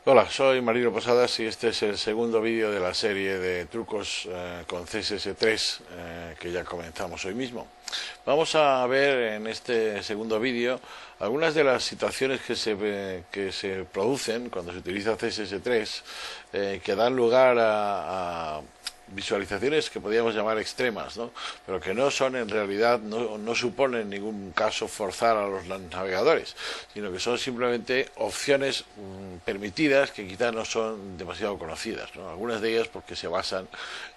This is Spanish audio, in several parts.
Hola, soy Marino Posadas y este es el segundo vídeo de la serie de trucos con CSS3 que ya comenzamos hoy mismo. Vamos a ver en este segundo vídeo algunas de las situaciones que se producen cuando se utiliza CSS3 que dan lugar a visualizaciones que podríamos llamar extremas, ¿no? Pero que no son en realidad, no suponen en ningún caso forzar a los navegadores, sino que son simplemente opciones permitidas que quizás no son demasiado conocidas, ¿no? Algunas de ellas porque se basan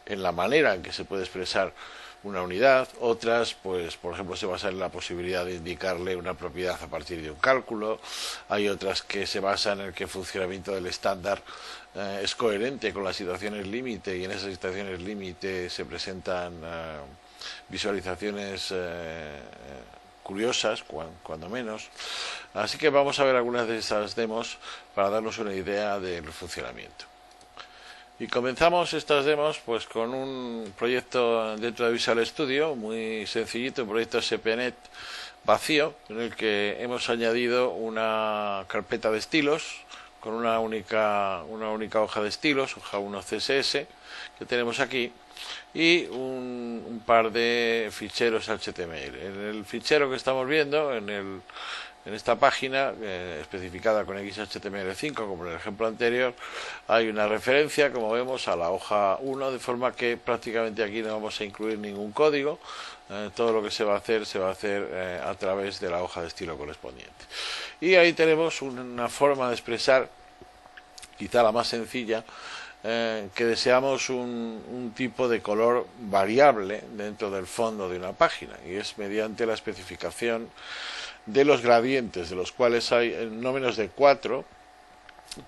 en la manera en que se puede expresar una unidad, otras pues por ejemplo se basan en la posibilidad de indicarle una propiedad a partir de un cálculo, hay otras que se basan en que el funcionamiento del estándar es coherente con las situaciones límite y en esas situaciones límite se presentan visualizaciones curiosas, cuando menos. Así que vamos a ver algunas de esas demos para darnos una idea del funcionamiento. Y comenzamos estas demos pues con un proyecto dentro de Visual Studio muy sencillito, un proyecto SPNet vacío en el que hemos añadido una carpeta de estilos con una única hoja de estilos, hoja 1 CSS que tenemos aquí, y un par de ficheros HTML. En el fichero que estamos viendo, en esta página especificada con XHTML5, como en el ejemplo anterior, hay una referencia, como vemos, a la hoja 1, de forma que prácticamente aquí no vamos a incluir ningún código. Todo lo que se va a hacer a través de la hoja de estilo correspondiente. Y ahí tenemos una forma de expresar, quizá la más sencilla, que deseamos un tipo de color variable dentro del fondo de una página, y es mediante la especificación de los gradientes, de los cuales hay no menos de 4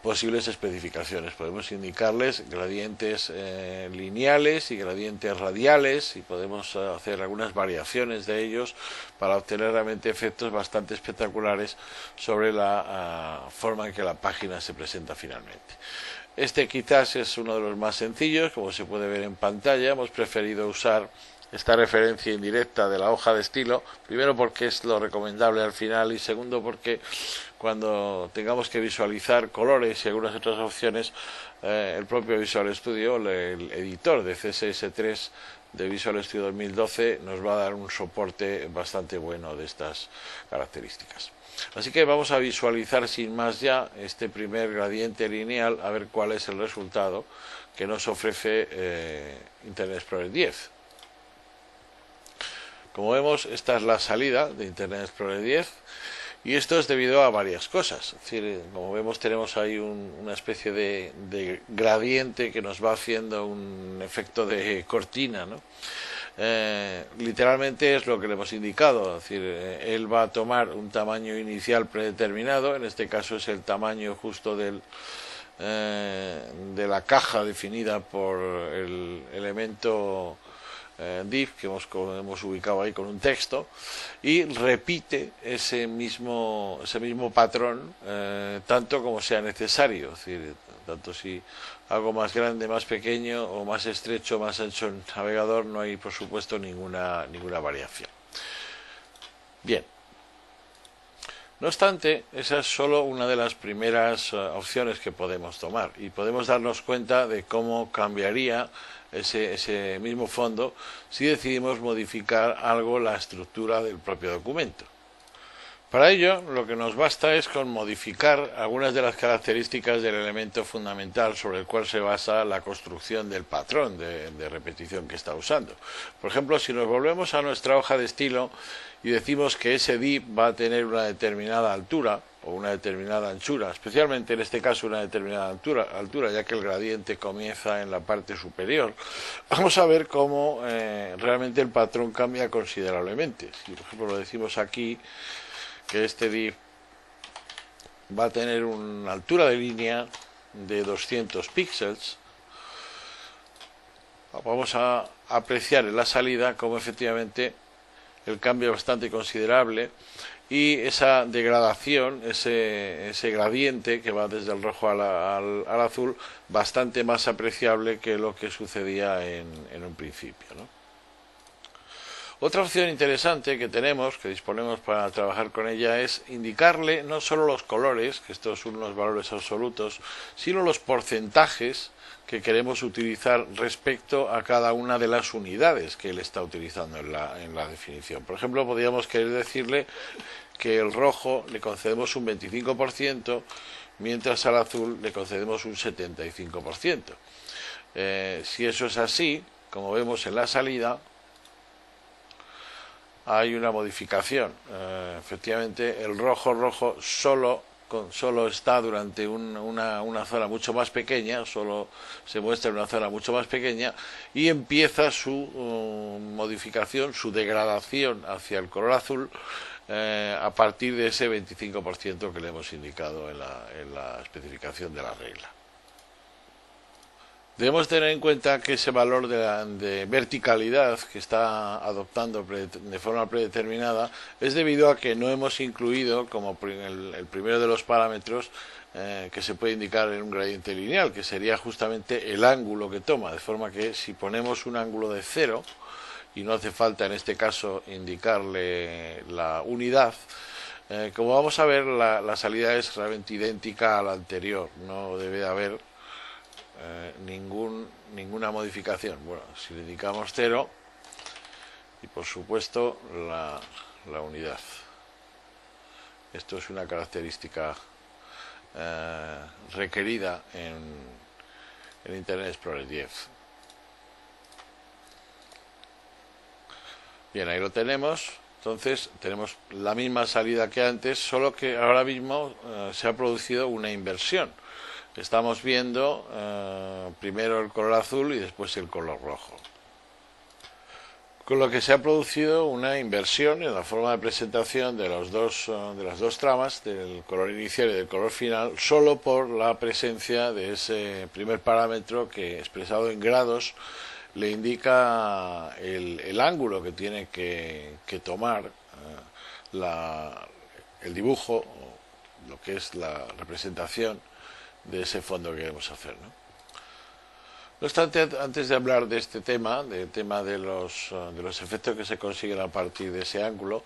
posibles especificaciones. Podemos indicarles gradientes lineales y gradientes radiales, y podemos hacer algunas variaciones de ellos para obtener realmente efectos bastante espectaculares sobre la forma en que la página se presenta finalmente. Este quizás es uno de los más sencillos, como se puede ver en pantalla. Hemos preferido usar esta referencia indirecta de la hoja de estilo, primero porque es lo recomendable al final, y segundo porque cuando tengamos que visualizar colores y algunas otras opciones, el propio Visual Studio, el editor de CSS3 de Visual Studio 2012, nos va a dar un soporte bastante bueno de estas características. Así que vamos a visualizar sin más ya este primer gradiente lineal, a ver cuál es el resultado que nos ofrece Internet Explorer 10. Como vemos, esta es la salida de Internet Explorer 10, y esto es debido a varias cosas. Es decir, como vemos, tenemos ahí una especie de gradiente que nos va haciendo un efecto de cortina, ¿no? Literalmente es lo que le hemos indicado, es decir, él va a tomar un tamaño inicial predeterminado, en este caso es el tamaño justo de la caja definida por el elemento div que hemos ubicado ahí con un texto, y repite ese mismo patrón tanto como sea necesario. Es decir, tanto si hago más grande, más pequeño, o más estrecho, más ancho en navegador, no hay por supuesto ninguna variación. Bien, no obstante, esa es solo una de las primeras opciones que podemos tomar, y podemos darnos cuenta de cómo cambiaría ese mismo fondo si decidimos modificar algo la estructura del propio documento. Para ello, lo que nos basta es con modificar algunas de las características del elemento fundamental sobre el cual se basa la construcción del patrón de repetición que está usando. Por ejemplo, si nos volvemos a nuestra hoja de estilo y decimos que ese div va a tener una determinada altura o una determinada anchura, especialmente en este caso una determinada altura, ya que el gradiente comienza en la parte superior, vamos a ver cómo realmente el patrón cambia considerablemente. Si por ejemplo lo decimos aquí, que este div va a tener una altura de línea de 200 píxeles, vamos a apreciar en la salida cómo efectivamente el cambio es bastante considerable, y esa degradación, ese gradiente que va desde el rojo al azul, bastante más apreciable que lo que sucedía en un principio, ¿no? Otra opción interesante que tenemos, que disponemos para trabajar con ella, es indicarle no solo los colores, que estos son unos valores absolutos, sino los porcentajes que queremos utilizar respecto a cada una de las unidades que él está utilizando en la definición. Por ejemplo, podríamos querer decirle que el rojo le concedemos un 25%, mientras al azul le concedemos un 75%. Si eso es así, como vemos en la salida, hay una modificación. Efectivamente, el rojo solo está durante una zona mucho más pequeña, solo se muestra en una zona mucho más pequeña, y empieza su modificación, su degradación hacia el color azul a partir de ese 25% que le hemos indicado en la especificación de la regla. Debemos tener en cuenta que ese valor de verticalidad que está adoptando de forma predeterminada es debido a que no hemos incluido como el primero de los parámetros que se puede indicar en un gradiente lineal, que sería justamente el ángulo que toma, de forma que si ponemos un ángulo de 0, y no hace falta en este caso indicarle la unidad, como vamos a ver, la salida es realmente idéntica a la anterior, no debe de haber ninguna modificación. Bueno, si le indicamos 0 y por supuesto la unidad. Esto es una característica requerida en Internet Explorer 10. Bien, ahí lo tenemos. Entonces tenemos la misma salida que antes, solo que ahora mismo se ha producido una inversión. Estamos viendo primero el color azul y después el color rojo. Con lo que se ha producido una inversión en la forma de presentación de las dos tramas, del color inicial y del color final, solo por la presencia de ese primer parámetro que, expresado en grados, le indica el ángulo que tiene que tomar el dibujo, lo que es la representación de ese fondo que queremos hacer, ¿no? No obstante, antes de hablar de este tema, de los efectos que se consiguen a partir de ese ángulo,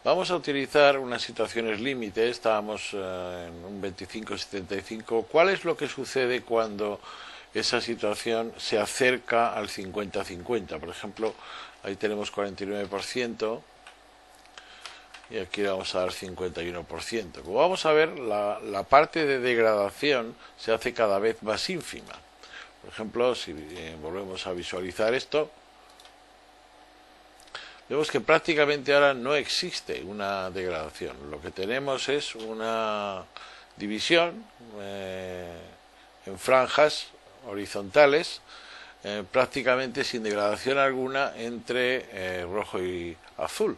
vamos a utilizar unas situaciones límite. Estábamos en un 25-75. ¿Cuál es lo que sucede cuando esa situación se acerca al 50-50? Por ejemplo, ahí tenemos 49%. Y aquí le vamos a dar 51%. Como vamos a ver, la parte de degradación se hace cada vez más ínfima. Por ejemplo, si volvemos a visualizar esto, vemos que prácticamente ahora no existe una degradación. Lo que tenemos es una división en franjas horizontales, prácticamente sin degradación alguna entre rojo y azul,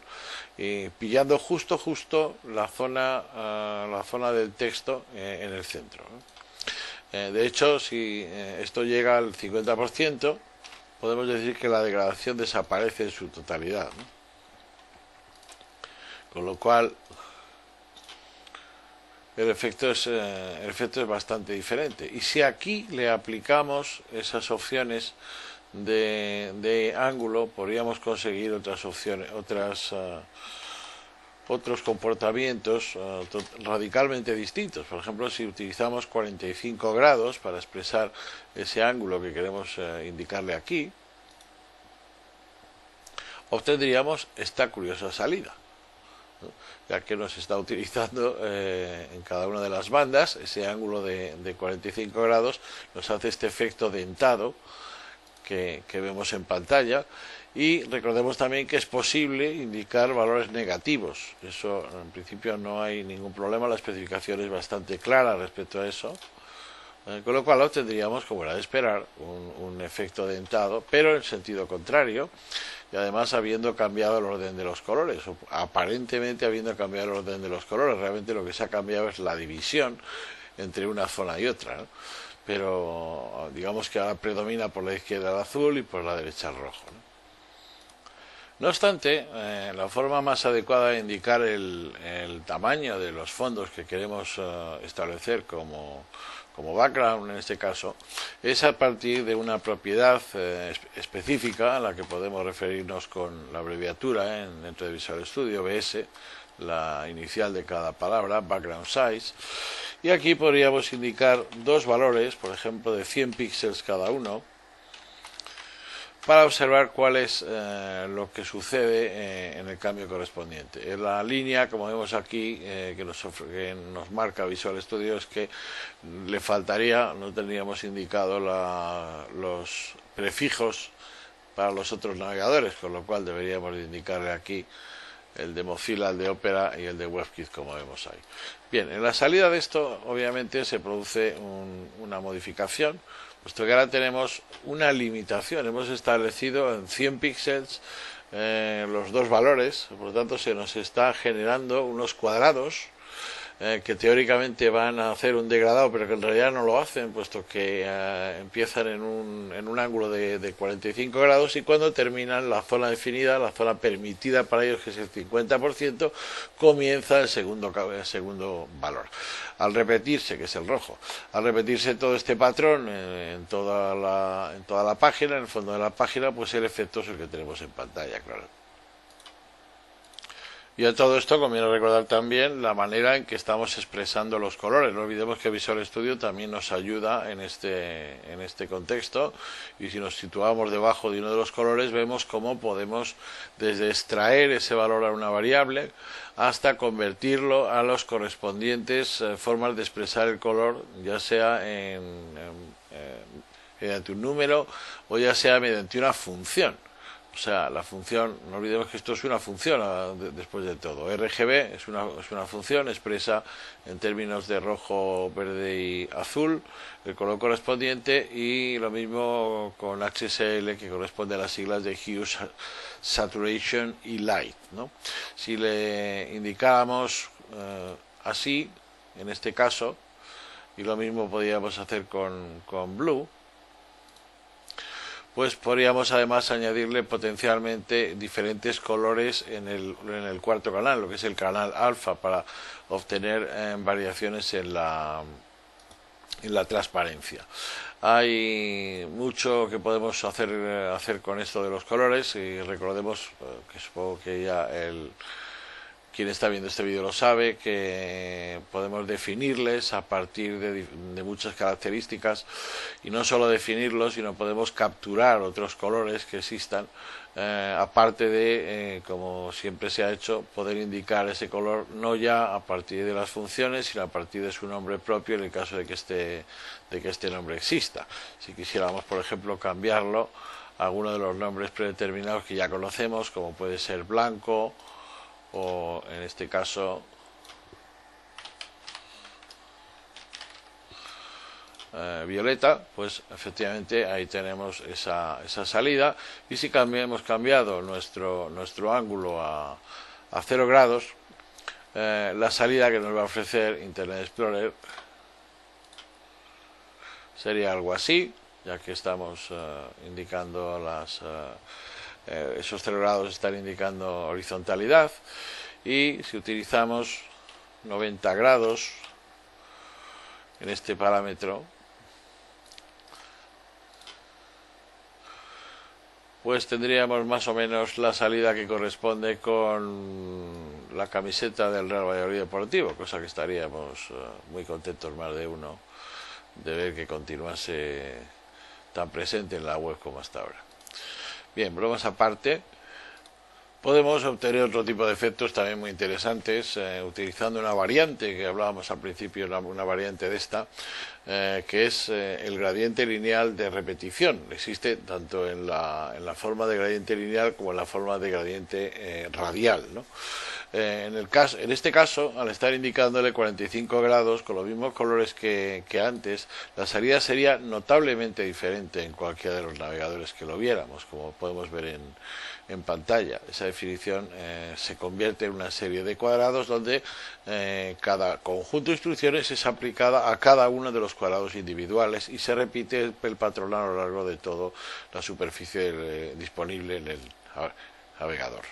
pillando justo la zona del texto en el centro. De hecho, si esto llega al 50%, podemos decir que la degradación desaparece en su totalidad, ¿no? Con lo cual el efecto es bastante diferente. Y si aquí le aplicamos esas opciones de ángulo, podríamos conseguir otras opciones, otros comportamientos radicalmente distintos. Por ejemplo, si utilizamos 45 grados para expresar ese ángulo que queremos indicarle aquí, obtendríamos esta curiosa salida, ¿no? Ya que nos está utilizando en cada una de las bandas ese ángulo de 45 grados, nos hace este efecto dentado que vemos en pantalla. Y recordemos también que es posible indicar valores negativos. Eso en principio no hay ningún problema, la especificación es bastante clara respecto a eso, con lo cual obtendríamos, como era de esperar, un efecto dentado, pero en sentido contrario, y además habiendo cambiado el orden de los colores, o aparentemente habiendo cambiado el orden de los colores. Realmente lo que se ha cambiado es la división entre una zona y otra, ¿no? Pero digamos que ahora predomina por la izquierda el azul y por la derecha el rojo, ¿no? No obstante, la forma más adecuada de indicar el tamaño de los fondos que queremos establecer como como background en este caso, es a partir de una propiedad específica a la que podemos referirnos con la abreviatura dentro de Visual Studio, BS, la inicial de cada palabra, background size, y aquí podríamos indicar dos valores, por ejemplo de 100 píxeles cada uno, para observar cuál es lo que sucede en el cambio correspondiente. En la línea, como vemos aquí, que nos marca Visual Studio, es que le faltaría, no tendríamos indicado los prefijos para los otros navegadores, con lo cual deberíamos de indicarle aquí el de Mozilla, el de Opera y el de WebKit, como vemos ahí. Bien, en la salida de esto obviamente se produce una modificación, puesto que ahora tenemos una limitación. Hemos establecido en 100 píxeles los dos valores, por lo tanto se nos está generando unos cuadrados que teóricamente van a hacer un degradado, pero que en realidad no lo hacen, puesto que empiezan en un ángulo de 45 grados y cuando terminan la zona definida, la zona permitida para ellos, que es el 50%, comienza el segundo valor. Al repetirse, que es el rojo, al repetirse todo este patrón en toda la página, en el fondo de la página, pues el efecto es el que tenemos en pantalla, claro. Y a todo esto conviene recordar también la manera en que estamos expresando los colores. No olvidemos que Visual Studio también nos ayuda en este contexto, y si nos situamos debajo de uno de los colores vemos cómo podemos desde extraer ese valor a una variable hasta convertirlo a los correspondientes formas de expresar el color, ya sea mediante un número o ya sea mediante una función. O sea, la función, no olvidemos que esto es una función después de todo. RGB es una función, expresa en términos de rojo, verde y azul el color correspondiente, y lo mismo con HSL, que corresponde a las siglas de Hue, Saturation y Light, ¿no? Si le indicáramos así, en este caso, y lo mismo podríamos hacer con Blue, pues podríamos además añadirle potencialmente diferentes colores en el cuarto canal, lo que es el canal alfa, para obtener variaciones en la transparencia. Hay mucho que podemos hacer con esto de los colores, y recordemos que supongo que ya quien está viendo este vídeo lo sabe, que podemos definirles a partir de muchas características, y no solo definirlos, sino podemos capturar otros colores que existan, aparte de, como siempre se ha hecho, poder indicar ese color no ya a partir de las funciones, sino a partir de su nombre propio, en el caso de que este nombre exista. Si quisiéramos, por ejemplo, cambiarlo a alguno de los nombres predeterminados que ya conocemos, como puede ser blanco, o en este caso violeta, pues efectivamente ahí tenemos esa salida. Y si hemos cambiado nuestro ángulo a 0 grados, la salida que nos va a ofrecer Internet Explorer sería algo así, ya que estamos indicando esos 0 grados están indicando horizontalidad, y si utilizamos 90 grados en este parámetro, pues tendríamos más o menos la salida que corresponde con la camiseta del Real Valladolid Deportivo, cosa que estaríamos muy contentos más de uno de ver que continuase tan presente en la web como hasta ahora. Bien, bromas aparte, podemos obtener otro tipo de efectos también muy interesantes utilizando una variante que hablábamos al principio, una variante de esta, que es el gradiente lineal de repetición. Existe tanto en la forma de gradiente lineal como en la forma de gradiente radial, ¿no? En este caso, al estar indicándole 45 grados con los mismos colores que antes, la salida sería notablemente diferente en cualquiera de los navegadores que lo viéramos, como podemos ver en pantalla. Esa definición se convierte en una serie de cuadrados donde cada conjunto de instrucciones es aplicada a cada uno de los cuadrados individuales, y se repite el patrón a lo largo de toda la superficie disponible en el navegador.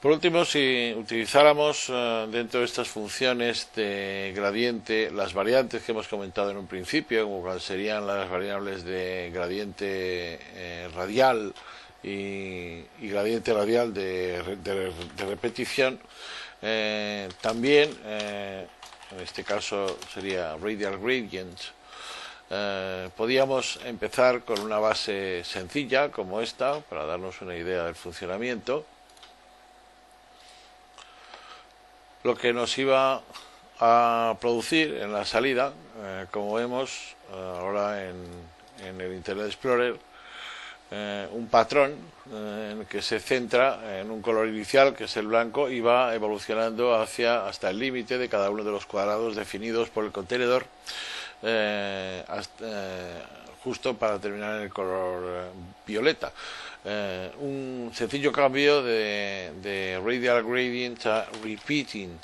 Por último, si utilizáramos dentro de estas funciones de gradiente las variantes que hemos comentado en un principio, como serían las variables de gradiente radial y gradiente radial de repetición, también en este caso sería radial gradients, podíamos empezar con una base sencilla como esta para darnos una idea del funcionamiento, lo que nos iba a producir en la salida, como vemos ahora en el Internet Explorer, un patrón en que se centra en un color inicial, que es el blanco, y va evolucionando hasta el límite de cada uno de los cuadrados definidos por el contenedor, justo para terminar en el color violeta. Un sencillo cambio de radial gradient a repeating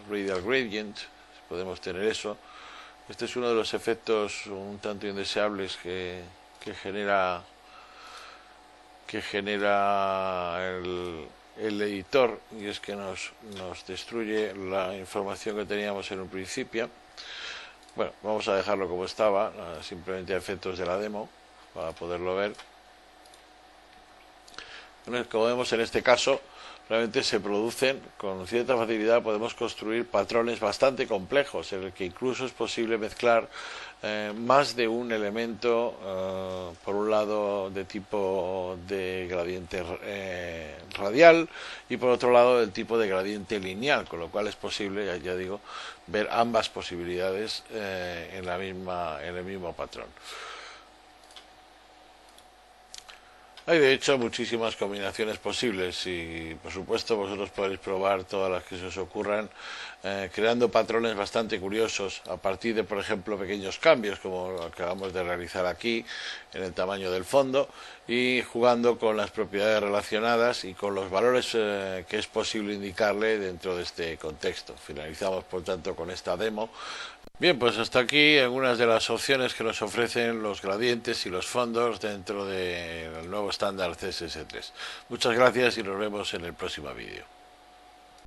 radial gradient, podemos tener eso. Este es uno de los efectos un tanto indeseables que genera el editor, y es que nos destruye la información que teníamos en un principio. Bueno, vamos a dejarlo como estaba, simplemente a efectos de la demo, para poderlo ver. Como vemos en este caso, realmente se producen con cierta facilidad, podemos construir patrones bastante complejos, en el que incluso es posible mezclar más de un elemento, por un lado de tipo de gradiente radial y por otro lado del tipo de gradiente lineal, con lo cual es posible, ya digo, ver ambas posibilidades en el mismo patrón. Hay de hecho muchísimas combinaciones posibles y por supuesto vosotros podéis probar todas las que se os ocurran, creando patrones bastante curiosos a partir de, por ejemplo, pequeños cambios como lo que acabamos de realizar aquí en el tamaño del fondo, y jugando con las propiedades relacionadas y con los valores que es posible indicarle dentro de este contexto. Finalizamos por tanto con esta demo. Bien, pues hasta aquí algunas de las opciones que nos ofrecen los gradientes y los fondos dentro del nuevo estándar CSS3. Muchas gracias y nos vemos en el próximo vídeo.